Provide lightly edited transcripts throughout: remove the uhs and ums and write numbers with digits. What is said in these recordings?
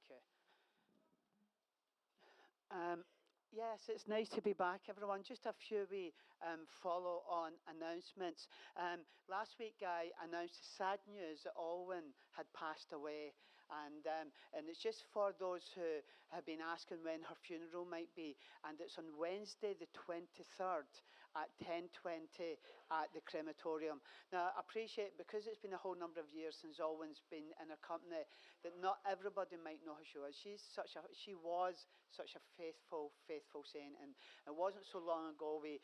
Thank you. Yes, it's nice to be back, everyone. Just a few wee follow-on announcements. Last week, I announced the sad news that Alwyn had passed away, and it's just for those who have been asking when her funeral might be, and it's on Wednesday, the 23rd at 10:20 at the crematorium. Now, I appreciate, because it's been a whole number of years since Alwyn's been in our company, that not everybody might know who she was. She was such a faithful saint, and it wasn't so long ago we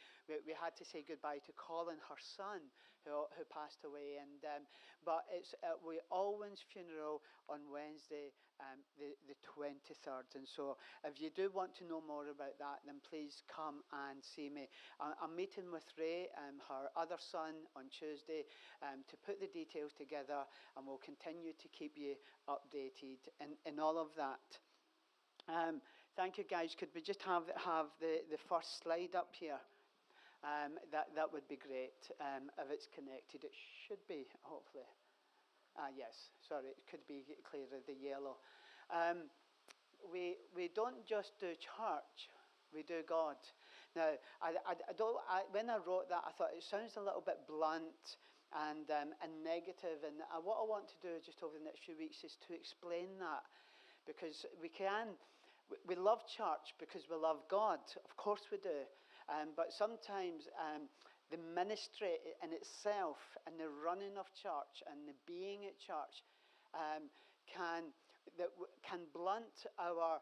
had to say goodbye to Colin, her son, who passed away. And but it's Alwyn's funeral on Wednesday, the 23rd. And so, if you do want to know more about that, then please come and see me. I'm meeting with Ray, her other son, on Tuesday to put the details together, and we'll continue to keep you updated in all of that. Thank you, guys. Could we just have the first slide up here? That would be great. If it's connected, it should be, hopefully. Yes, sorry, it could be clearer, the yellow. We don't just do church, we do God. Now, when I wrote that, I thought it sounds a little bit blunt and negative. And what I want to do just over the next few weeks is to explain that. Because we love church because we love God. Of course we do. But sometimes the ministry in itself and the running of church and the being at church can blunt our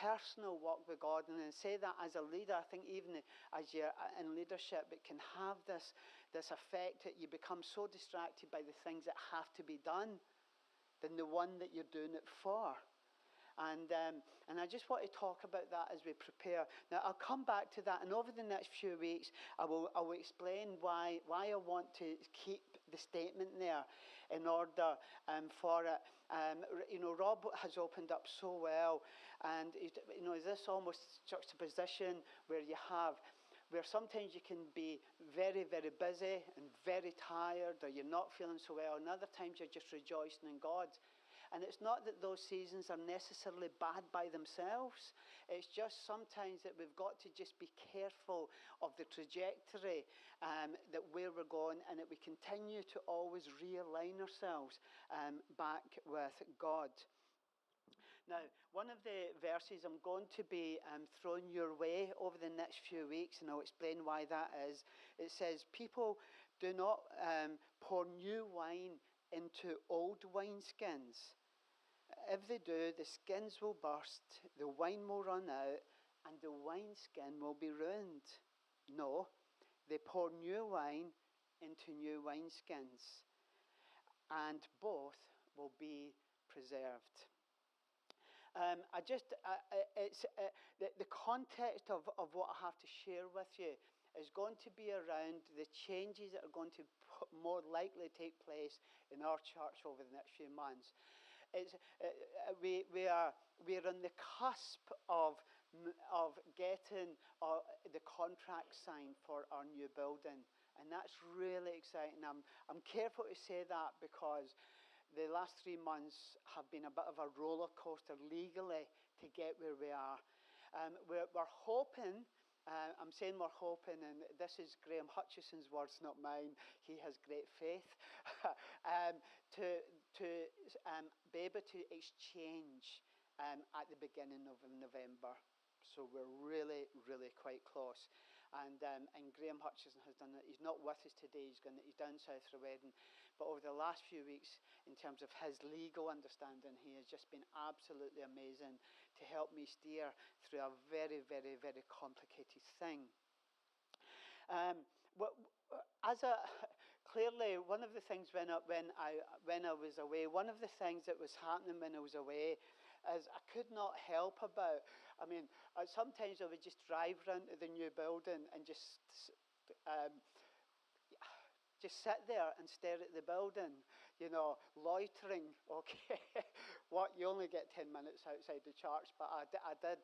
personal walk with God. And I say that as a leader, I think even as you're in leadership, it can have this effect that you become so distracted by the things that have to be done than the one that you're doing it for. And I just want to talk about that as we prepare. Now, I'll come back to that, and over the next few weeks, I will explain why I want to keep the statement there in order for it. Rob has opened up so well, and this almost juxtaposition where sometimes you can be very, very busy and very tired, or you're not feeling so well, and other times you're just rejoicing in God. And it's not that those seasons are necessarily bad by themselves. It's just sometimes that we've got to just be careful of the trajectory that where we're going, and that we continue to always realign ourselves back with God. Now, one of the verses I'm going to be throwing your way over the next few weeks, and I'll explain why that is. It says, people do not pour new wine into old wineskins. If they do, the skins will burst, the wine will run out, and the wineskin will be ruined. No, they pour new wine into new wineskins, and both will be preserved. It's the context of what I have to share with you is going to be around the changes that are going to more likely take place in our church over the next few months. We're on the cusp of getting the contract signed for our new building, and that's really exciting. I'm careful to say that because the last 3 months have been a bit of a roller coaster legally to get where we are. We're hoping. I'm saying we're hoping, and this is Graham Hutchison's words, not mine. He has great faith to be able to exchange at the beginning of November. So we're really, really quite close. And Graham Hutchison has done it. He's not with us today. He's down south for a wedding. But over the last few weeks, in terms of his legal understanding, he has just been absolutely amazing to help me steer through a very, very, very complicated thing. Clearly, one of the things when I was away, one of the things that was happening when I was away, is I could not help about. I mean, sometimes I would just drive around to the new building and just sit there and stare at the building, loitering. Okay, you only get 10 minutes outside the church, but I did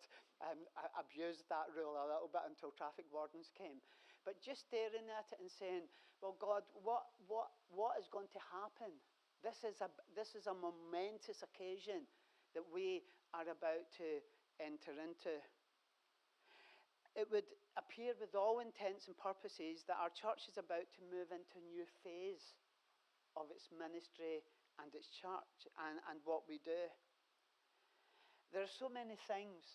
abuse that rule a little bit until traffic wardens came. But just staring at it and saying, well, God, what is going to happen? This is a momentous occasion that we are about to enter into. It would appear with all intents and purposes that our church is about to move into a new phase of its ministry and its church and what we do. There are so many things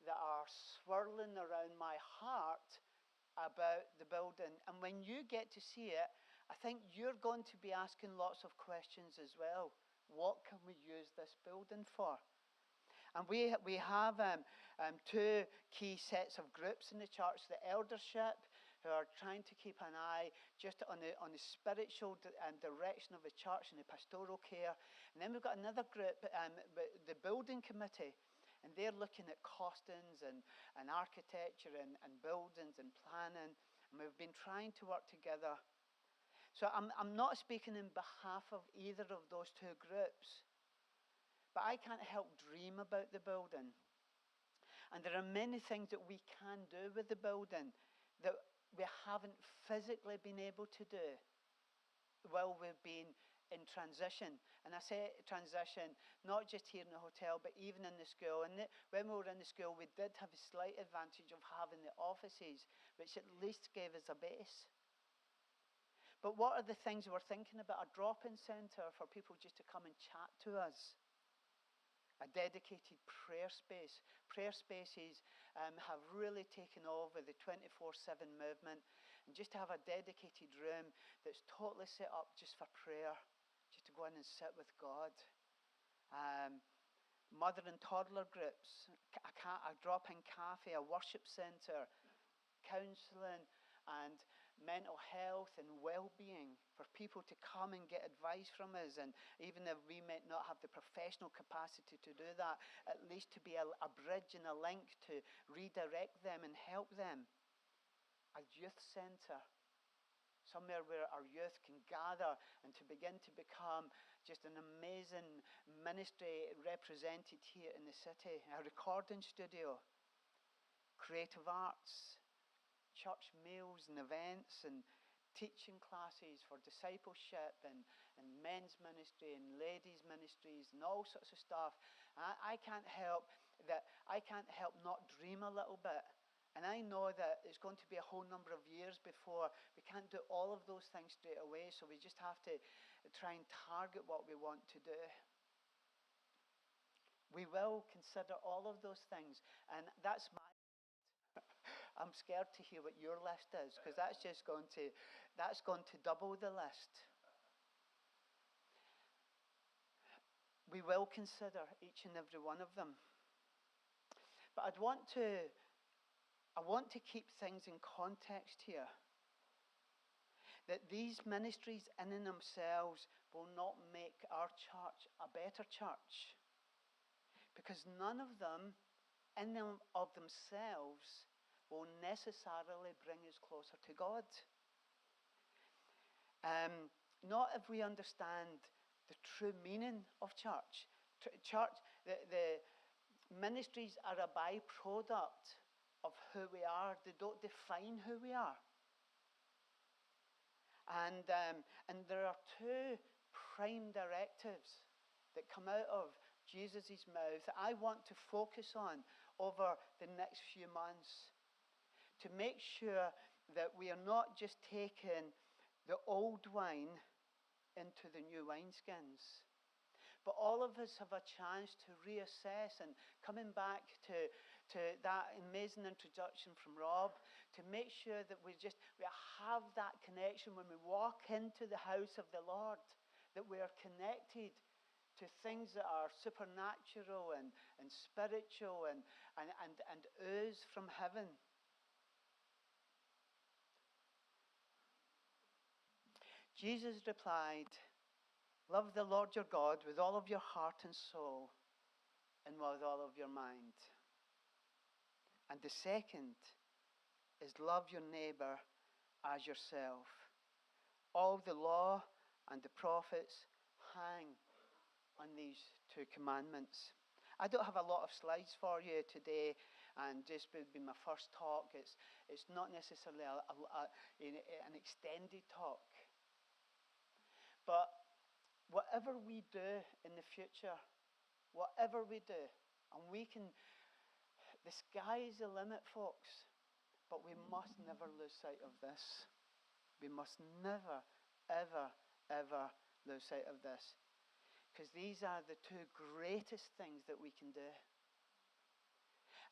that are swirling around my heart about the building. And when you get to see it, I think you're going to be asking lots of questions as well. What can we use this building for? And we have two key sets of groups in the church: the eldership, who are trying to keep an eye just on the spiritual direction of the church and the pastoral care. And then we've got another group, the building committee, and they're looking at costings and architecture and buildings and planning. And we've been trying to work together. So I'm not speaking in behalf of either of those two groups, but I can't help dream about the building. And there are many things that we can do with the building that we haven't physically been able to do while we've been in transition. And I say transition, not just here in the hotel, but even in the school. And when we were in the school, we did have a slight advantage of having the offices, which at least gave us a base. But what are the things we're thinking about? A drop-in centre for people just to come and chat to us. A dedicated prayer space. Prayer spaces have really taken over the 24/7 movement. And just to have a dedicated room that's totally set up just for prayer, just to go in and sit with God. Mother and toddler groups, a drop-in cafe, a worship centre, counselling and mental health and well-being for people to come and get advice from us. And even if we might not have the professional capacity to do that, at least to be a bridge and a link to redirect them and help them. A youth centre, somewhere where our youth can gather and to begin to become just an amazing ministry represented here in the city. A recording studio, creative arts, church meals and events and teaching classes for discipleship and men's ministry and ladies' ministries and all sorts of stuff. I can't help not dream a little bit. And I know that it's going to be a whole number of years before we can't do all of those things straight away, so we just have to try and target what we want to do. We will consider all of those things, and that's my I'm scared to hear what your list is, because that's going to double the list. We will consider each and every one of them. But I want to keep things in context here. That these ministries in and themselves will not make our church a better church. Because none of them in and of themselves will necessarily bring us closer to God. Not if we understand the true meaning of church. The ministries are a byproduct of who we are. They don't define who we are. And there are two prime directives that come out of Jesus' mouth that I want to focus on over the next few months, to make sure that we are not just taking the old wine into the new wineskins, but all of us have a chance to reassess. And coming back to that amazing introduction from Rob, to make sure that we have that connection when we walk into the house of the Lord, that we are connected to things that are supernatural and spiritual and ooze from heaven. Jesus replied, "Love the Lord your God with all of your heart and soul and with all of your mind. And the second is love your neighbor as yourself. All the law and the prophets hang on these two commandments." I don't have a lot of slides for you today, and this would be my first talk. It's not necessarily an extended talk. But whatever we do in the future, whatever we do. And the sky's the limit, folks. But we must never lose sight of this. We must never, ever, ever lose sight of this. Because these are the two greatest things that we can do.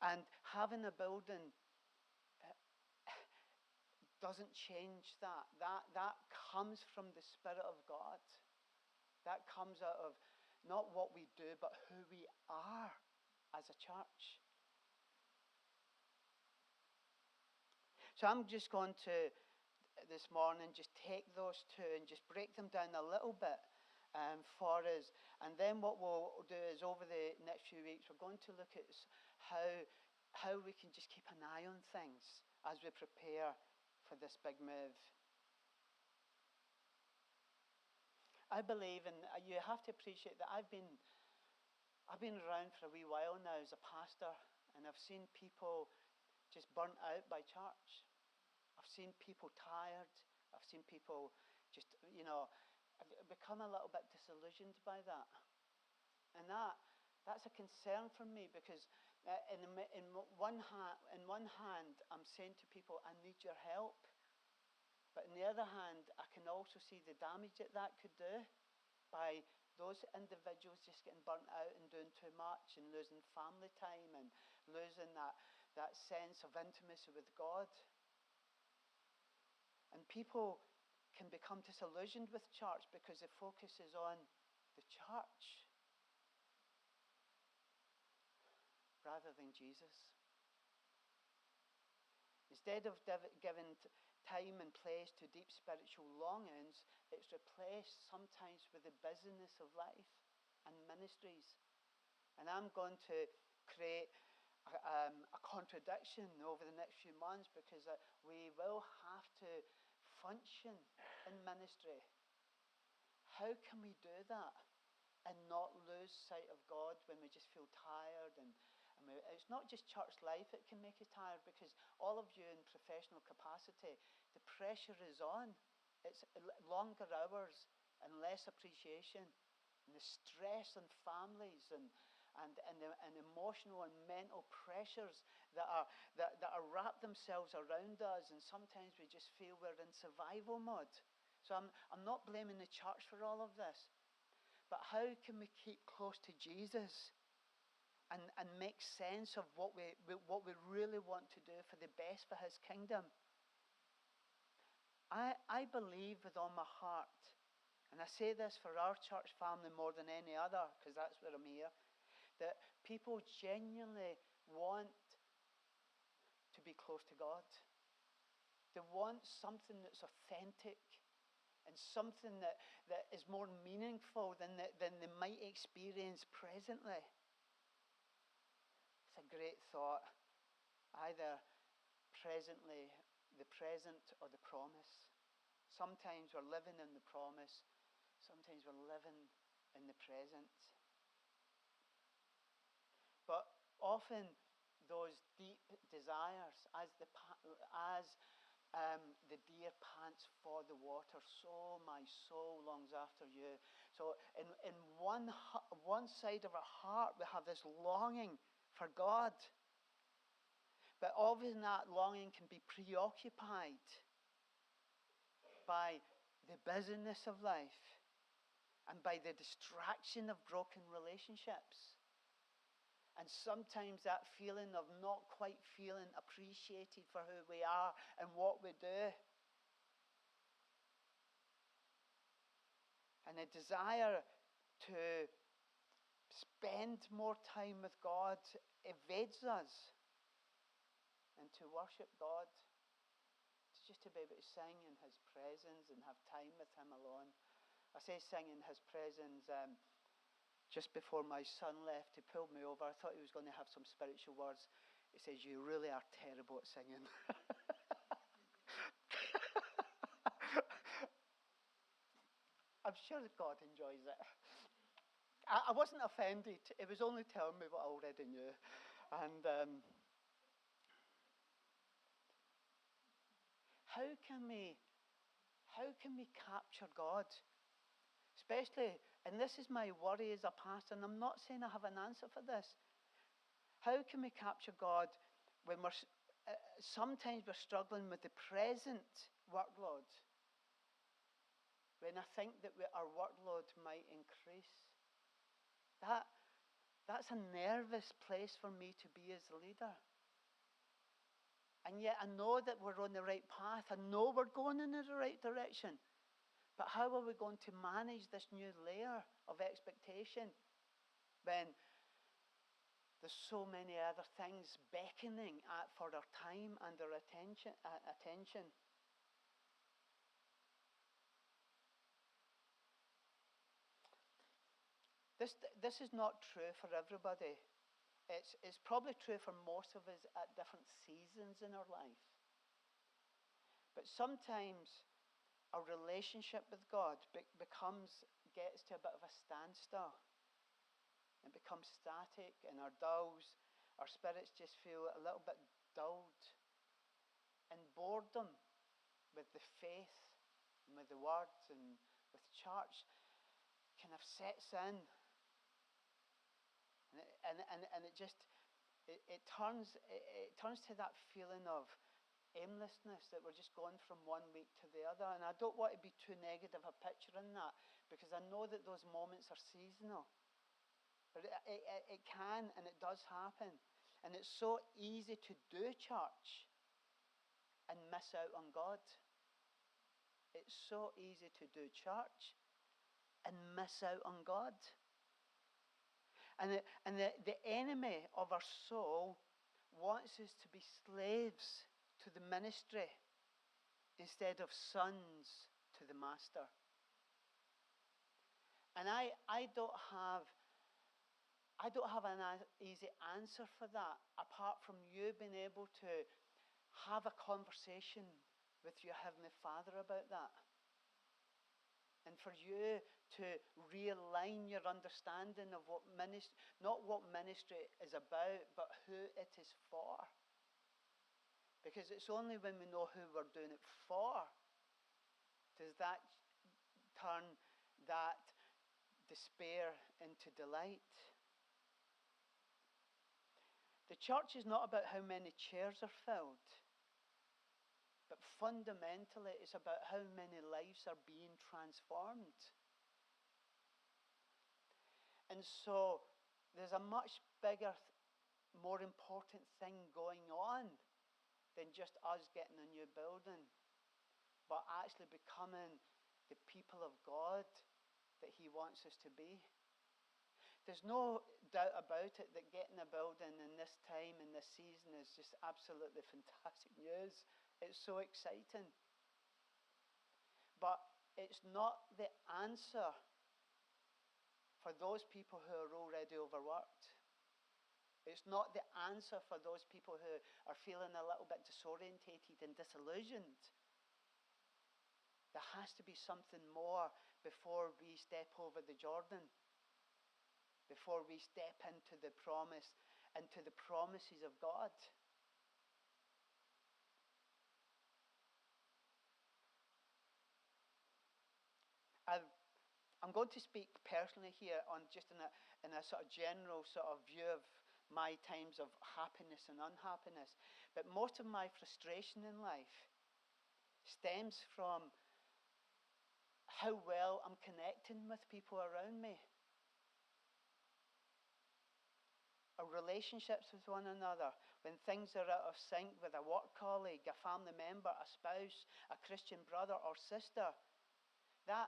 And having a building doesn't change that. That comes from the Spirit of God. That comes out of not what we do, but who we are as a church. So I'm just going to, this morning, just take those two and just break them down a little bit for us. And then what we'll do is over the next few weeks, we're going to look at how we can just keep an eye on things as we prepare for this big move. I believe, and you have to appreciate that I've been around for a wee while now as a pastor, and I've seen people just burnt out by church. I've seen people tired. I've seen people just, become a little bit disillusioned by that. And that's a concern for me, because in one hand, I'm saying to people, I need your help. But on the other hand, I can also see the damage that could do by those individuals just getting burnt out and doing too much and losing family time and losing that sense of intimacy with God. And people can become disillusioned with church because the focus is on the church rather than Jesus. Instead of giving time and place to deep spiritual longings, it's replaced sometimes with the busyness of life and ministries. And I'm going to create a contradiction over the next few months, because we will have to function in ministry. How can we do that and not lose sight of God when we just feel tired? And it's not just church life that can make us tired, because all of you in professional capacity, the pressure is on. It's longer hours and less appreciation, and the stress on families and emotional and mental pressures that are wrapped themselves around us, and sometimes we just feel we're in survival mode. So I'm not blaming the church for all of this, but how can we keep close to Jesus and make sense of what we really want to do for the best for his kingdom? I believe with all my heart, and I say this for our church family more than any other, because that's where I'm here, that people genuinely want to be close to God. They want something that's authentic and something that is more meaningful than they might experience presently. It's a great thought. Either presently, the present, or the promise. Sometimes we're living in the promise. Sometimes we're living in the present. But often those deep desires, as the deer pants for the water, so my soul longs after you. So in one side of our heart, we have this longing for God. But often that longing can be preoccupied by the busyness of life and by the distraction of broken relationships. And sometimes that feeling of not quite feeling appreciated for who we are and what we do. And a desire to spend more time with God evades us. And to worship God, just to be able to sing in his presence and have time with him alone. I say sing in his presence. Just before my son left, he pulled me over. I thought he was going to have some spiritual words. He says, "You really are terrible at singing." I'm sure God enjoys it. I wasn't offended. It was only telling me what I already knew. And how can we capture God? Especially And this is my worry as a pastor, and I'm not saying I have an answer for this. How can we capture God when sometimes we're struggling with the present workload, when I think that our workload might increase? That's a nervous place for me to be as a leader. And yet I know that we're on the right path. I know we're going in the right direction. But how are we going to manage this new layer of expectation when there's so many other things beckoning for our time and our attention? This is not true for everybody. It's probably true for most of us at different seasons in our life. But sometimes our relationship with God gets to a bit of a standstill. It becomes static, and our spirits just feel a little bit dulled. And boredom with the faith, and with the word, and with church kind of sets in. And it turns to that feeling of aimlessness, that we're just going from one week to the other. And I don't want to be too negative a picture in that, because I know that those moments are seasonal. But it can, and it does happen. And it's so easy to do church and miss out on God. It's so easy to do church and miss out on God. And the enemy of our soul wants us to be slaves to the ministry instead of sons to the master. And I don't have an easy answer for that, apart from you being able to have a conversation with your Heavenly Father about that. And for you to realign your understanding of not what ministry is about, but who it is for. Because it's only when we know who we're doing it for does that turn that despair into delight. The church is not about how many chairs are filled, but fundamentally it's about how many lives are being transformed. And so there's a much bigger, more important thing going on than just us getting a new building, but actually becoming the people of God that He wants us to be. There's no doubt about it that getting a building in this time, in this season, is just absolutely fantastic news. It's so exciting. But it's not the answer for those people who are already overworked. It's not the answer for those people who are feeling a little bit disorientated and disillusioned. There has to be something more before we step over the Jordan, before we step into the promise, into the promises of God. I'm going to speak personally here on just in a sort of general sort of view of my times of happiness and unhappiness. But most of my frustration in life stems from how well I'm connecting with people around me. Our relationships with one another, when things are out of sync with a work colleague, a family member, a spouse, a Christian brother or sister, that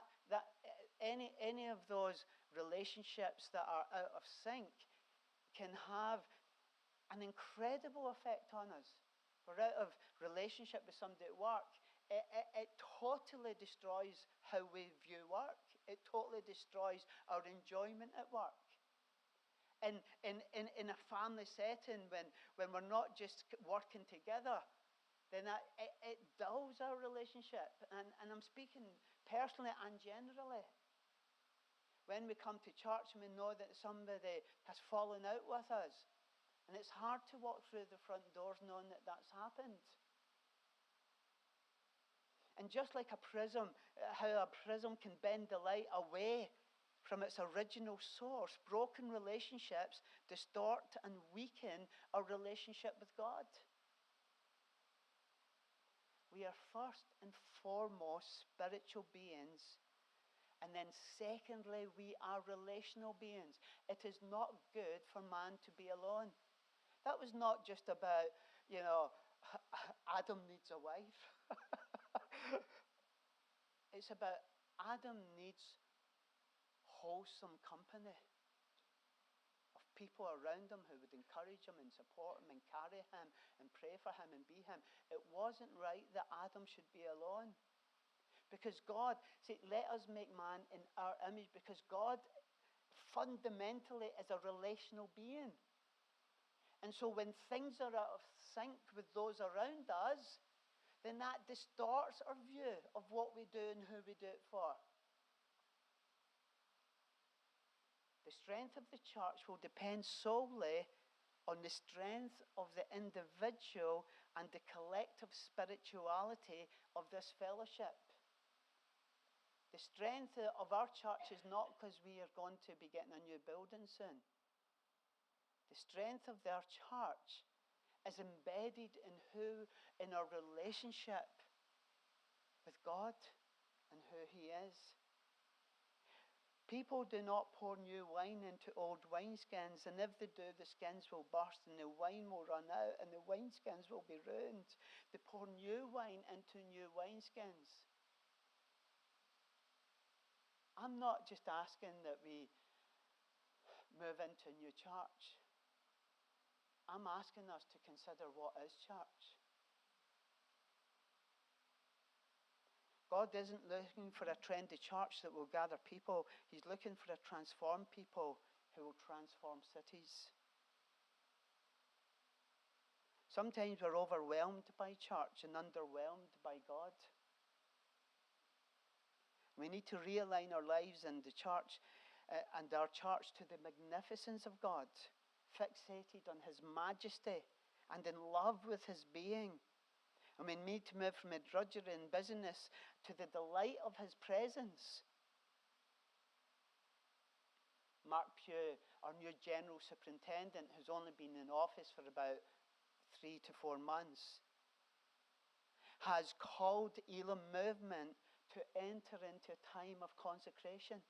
any of those relationships that are out of sync can have an incredible effect on us. We're out of relationship with somebody at work. It totally destroys how we view work. It totally destroys our enjoyment at work. In a family setting, when we're not just working together, then it dulls our relationship. And I'm speaking personally and generally. When we come to church and we know that somebody has fallen out with us, and it's hard to walk through the front doors knowing that that's happened. And just like a prism, how a prism can bend the light away from its original source. Broken relationships distort and weaken our relationship with God. We are first and foremost spiritual beings. And then secondly, we are relational beings. It is not good for man to be alone. That was not just about, Adam needs a wife. It's about Adam needs wholesome company of people around him who would encourage him and support him and carry him and pray for him and be him. It wasn't right that Adam should be alone. Because God said, let us make man in our image, because God fundamentally is a relational being. And so when things are out of sync with those around us, then that distorts our view of what we do and who we do it for. The strength of the church will depend solely on the strength of the individual and the collective spirituality of this fellowship. The strength of our church is not because we are going to be getting a new building soon. The strength of their church is embedded in our relationship with God and who He is. People do not pour new wine into old wineskins, and if they do, the skins will burst and the wine will run out and the wineskins will be ruined. They pour new wine into new wineskins. I'm not just asking that we move into a new church. I'm asking us to consider what is church. God isn't looking for a trendy church that will gather people. He's looking for a transformed people who will transform cities. Sometimes we're overwhelmed by church and underwhelmed by God. We need to realign our lives and the church and our church to the magnificence of God, fixated on His majesty and in love with His being. And we need to move from a drudgery and busyness to the delight of His presence. Mark Pugh, our new General Superintendent, who's only been in office for about 3 to 4 months, has called the Elim movement to enter into a time of consecration.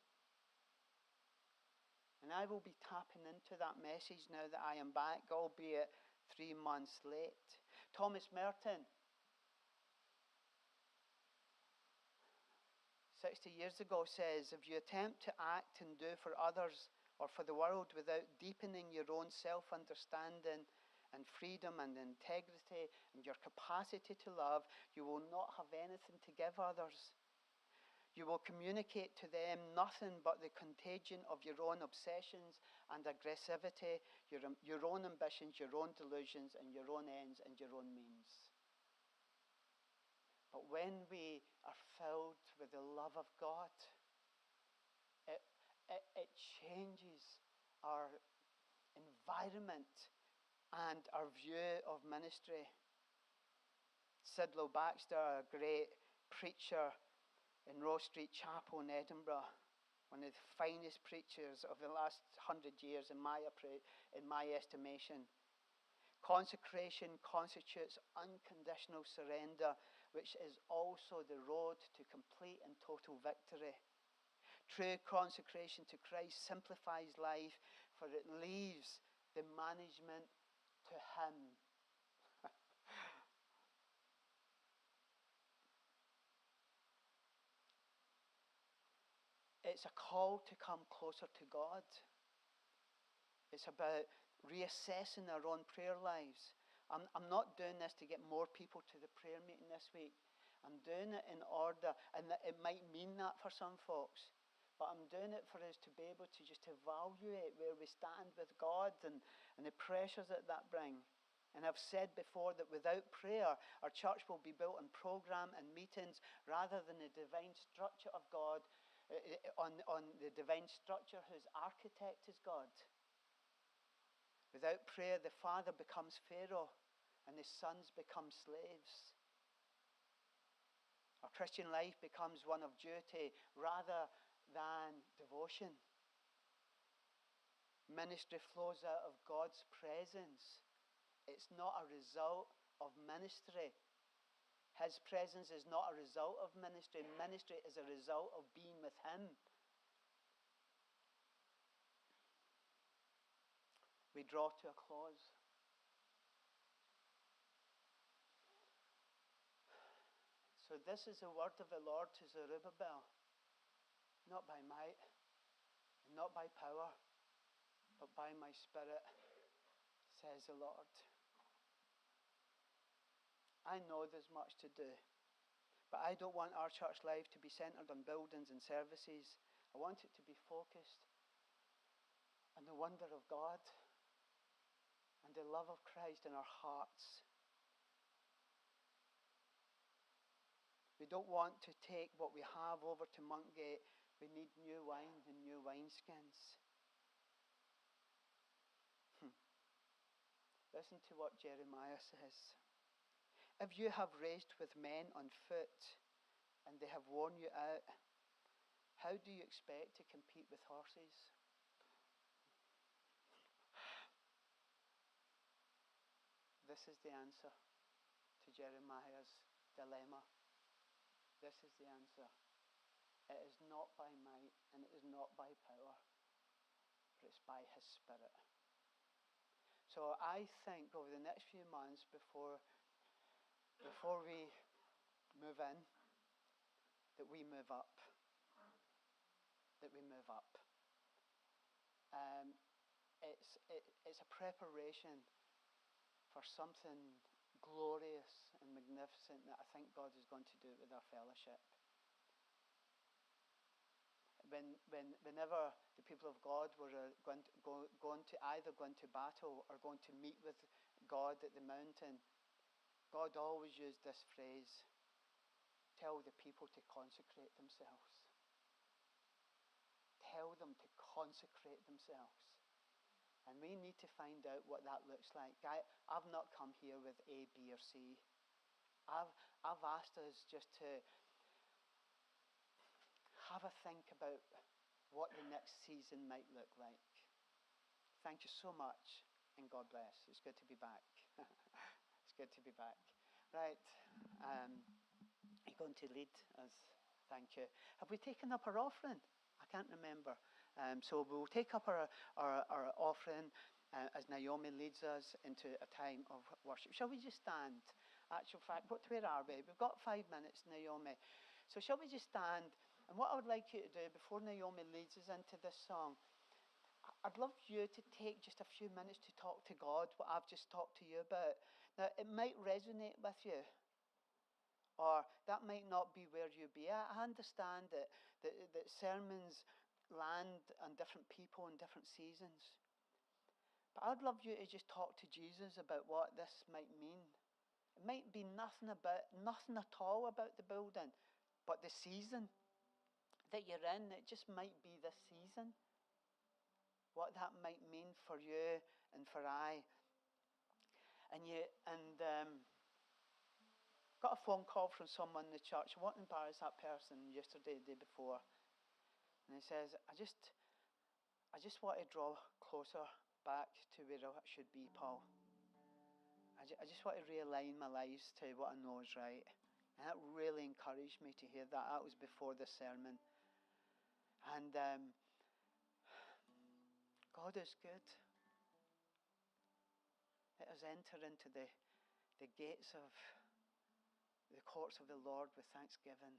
And I will be tapping into that message now that I am back, albeit 3 months late. Thomas Merton, 60 years ago, says, if you attempt to act and do for others or for the world without deepening your own self-understanding and freedom and integrity and your capacity to love, you will not have anything to give others. You will communicate to them nothing but the contagion of your own obsessions and aggressivity, your own ambitions, your own delusions, and your own ends and your own means. But when we are filled with the love of God, it changes our environment and our view of ministry. Sidlow Baxter, a great preacher in Rose Street Chapel in Edinburgh, one of the finest preachers of the last 100 years in my estimation. Consecration constitutes unconditional surrender, which is also the road to complete and total victory. True consecration to Christ simplifies life, for it leaves the management to Him. It's a call to come closer to God. It's about reassessing our own prayer lives. I'm not doing this to get more people to the prayer meeting this week. I'm doing it in order, and it might mean that for some folks, but I'm doing it for us to be able to just evaluate where we stand with God and the pressures that brings. And I've said before that without prayer, our church will be built on program and meetings rather than the divine structure of God, on the divine structure whose architect is God. Without prayer, the father becomes Pharaoh and the sons become slaves. Our Christian life becomes one of duty rather than devotion. Ministry flows out of God's presence. It's not a result of ministry. His presence is not a result of ministry. Ministry is a result of being with Him. We draw to a close. So this is the word of the Lord to Zerubbabel. Not by might, not by power, but by my Spirit, says the Lord. I know there's much to do, but I don't want our church life to be centred on buildings and services. I want it to be focused on the wonder of God and the love of Christ in our hearts. We don't want to take what we have over to Monkgate. We need new wine and new wineskins. Listen to what Jeremiah says. If you have raced with men on foot and they have worn you out, how do you expect to compete with horses? This is the answer to Jeremiah's dilemma. This is the answer. It is not by might and it is not by power, but it's by His Spirit. So I think over the next few months before we move in, that we move up. That we move up. It's a preparation for something glorious and magnificent that I think God is going to do with our fellowship. Whenever the people of God were going to battle or going to meet with God at the mountain, God always used this phrase, tell the people to consecrate themselves. Tell them to consecrate themselves. And we need to find out what that looks like. I've not come here with A, B, or C. I've asked us just to have a think about what the next season might look like. Thank you so much, and God bless. It's good to be back. It's good to be back. Right, you're going to lead us. Thank you. Have we taken up our offering? I can't remember. So we'll take up our offering as Naomi leads us into a time of worship. Shall we just stand? Actual fact, where are we? We've got 5 minutes, Naomi. So shall we just stand? And what I would like you to do before Naomi leads us into this song, I'd love you to take just a few minutes to talk to God, what I've just talked to you about. Now, it might resonate with you, or that might not be where you be. I understand that sermons land on different people in different seasons. But I'd love you to just talk to Jesus about what this might mean. It might be nothing at all about the building, but the season that you're in, it just might be this season. What that might mean for you and for I. Got a phone call from someone in the church. I won't embarrass that person yesterday, the day before. And he says, I just want to draw closer back to where I should be, Paul. I just want to realign my lives to what I know is right. And that really encouraged me to hear that. That was before the sermon. And God is good. Let us enter into the gates of the courts of the Lord with thanksgiving.